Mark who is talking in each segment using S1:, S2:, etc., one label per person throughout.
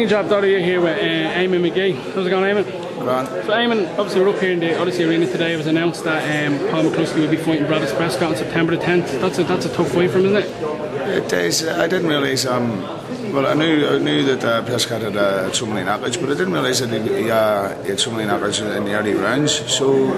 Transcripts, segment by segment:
S1: job out of you here with Eamonn Magee. How's it going, Eamonn?
S2: Grand.
S1: So Eamonn, obviously we're up here in the Odyssey Arena today. It was announced that Paul McCluskey will be fighting Bradley Prescott on September the 10th. That's a tough fight for him, isn't it?
S2: It is. I didn't realise. Well, I knew that Prescott had so many knockouts, but I didn't realise that he had so many knockouts in the early rounds. So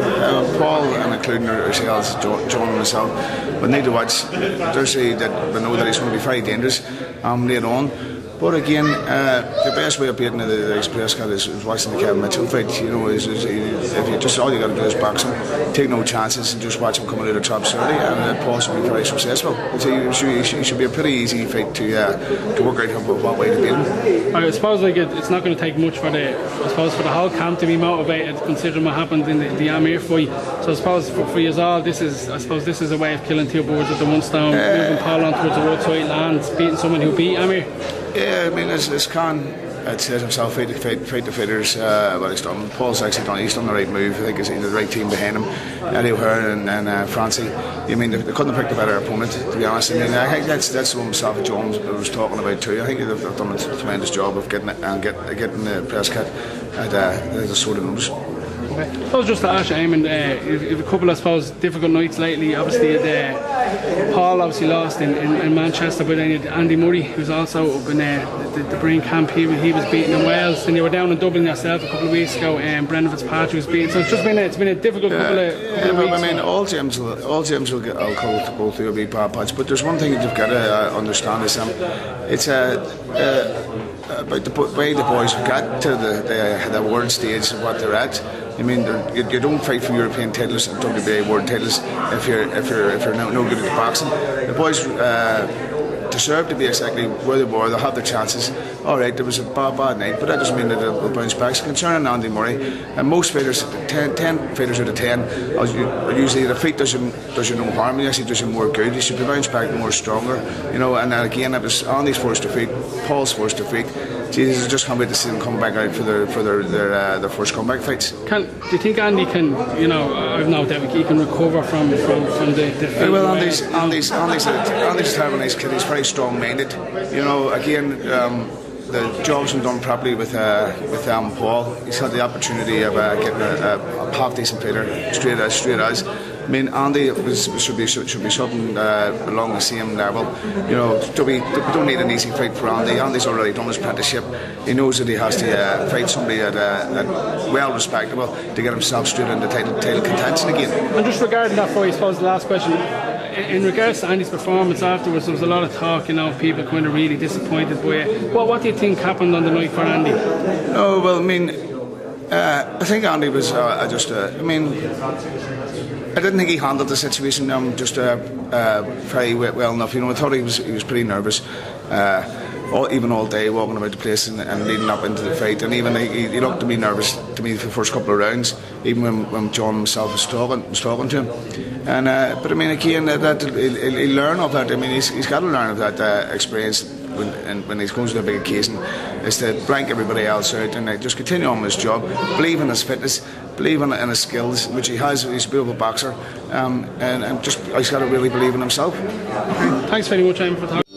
S2: Paul, and including ourselves, John and myself, we need to watch to see that we know that he's going to be very dangerous later on. But again, the best way of beating the Prescott is watching the Kevin Mitchell fight. You know, if you just all you got to do is box him, take no chances, and just watch him coming out of the traps early, and Paul should be very successful. It should be a pretty easy fight to work out what way to beat him.
S1: I suppose it's not going to take much for the whole camp to be motivated, considering what happened in the Amir fight. So I suppose for you all, this is a way of killing two birds with the one stone, moving Paul on towards the roadside lands, beating someone who beat Amir.
S2: Yeah, I mean, as Khan had said himself, fight the fighters. Well, he's done. Paul's actually done. He's done the right move. I think he's the right team behind him. Eddie O'Hare and Francie. I mean, they couldn't have picked a better opponent, to be honest. I mean, I think that's what himself and Jones was talking about too. I think they've done a tremendous job of getting the Prescott at the sort of numbers.
S1: Okay. I was just to ask you, Eamonn, you've a couple, I suppose, difficult nights lately. Obviously, Paul obviously lost in Manchester, but then Andy Murray, who's also up in the Brain camp. He was beaten in Wales. Then you were down in Dublin yourself a couple of weeks ago, and Brendan Fitzpatrick was beaten. So it's been a difficult couple of weeks.
S2: I mean, all gyms will go through a big bad patch. But there's one thing that you've got to understand is it's about the way the boys have got to the world stage of what they're at. I mean, you don't fight for European titles and WBA world titles if you're no good at the boxing. The boys deserve to be exactly where they were. They'll have their chances. All right, there was a bad night, but that doesn't mean that they'll bounce back. So concerning Andy Murray, and most fighters, 10 fighters out of 10, usually the fight does you no harm. It actually does you more good. You should be bounced back more stronger. You know, and again, it was Andy's first defeat, Paul's first defeat. Jesus, I just can't wait to see them come back out for their first comeback fights.
S1: Do you think Andy can? You know, I've no doubt he can recover from the fight.
S2: Well, Andy's a terrible nice kid. He's very strong-minded. You know, again, the job's been done properly with Paul. He's had the opportunity of getting a half decent fighter straight as. I mean, Andy should be something along the same level. You know, we don't need an easy fight for Andy. Andy's already done his apprenticeship. He knows that he has to fight somebody that well respectable to get himself straight into title contention again.
S1: And just regarding that fight, I suppose the last question. In regards to Andy's performance afterwards, there was a lot of talk, you know, people kind of really disappointed by it. What do you think happened on the night for Andy?
S2: Oh, well, I mean, I think Andy was I didn't think he handled the situation very well enough. You know, I thought he was pretty nervous. Even all day walking about the place and leading up into the fight, and even he looked to be nervous to me for the first couple of rounds, even when John himself was talking to him. And but I mean, again, that he'll learn of that. I mean, he's got to learn of that experience when he goes to a big occasion, is to blank everybody else out and just continue on with his job, believe in his fitness, believe in his skills, which he has. He's a beautiful boxer, and just he's got to really believe in himself.
S1: Thanks very much, Eamonn, for talking.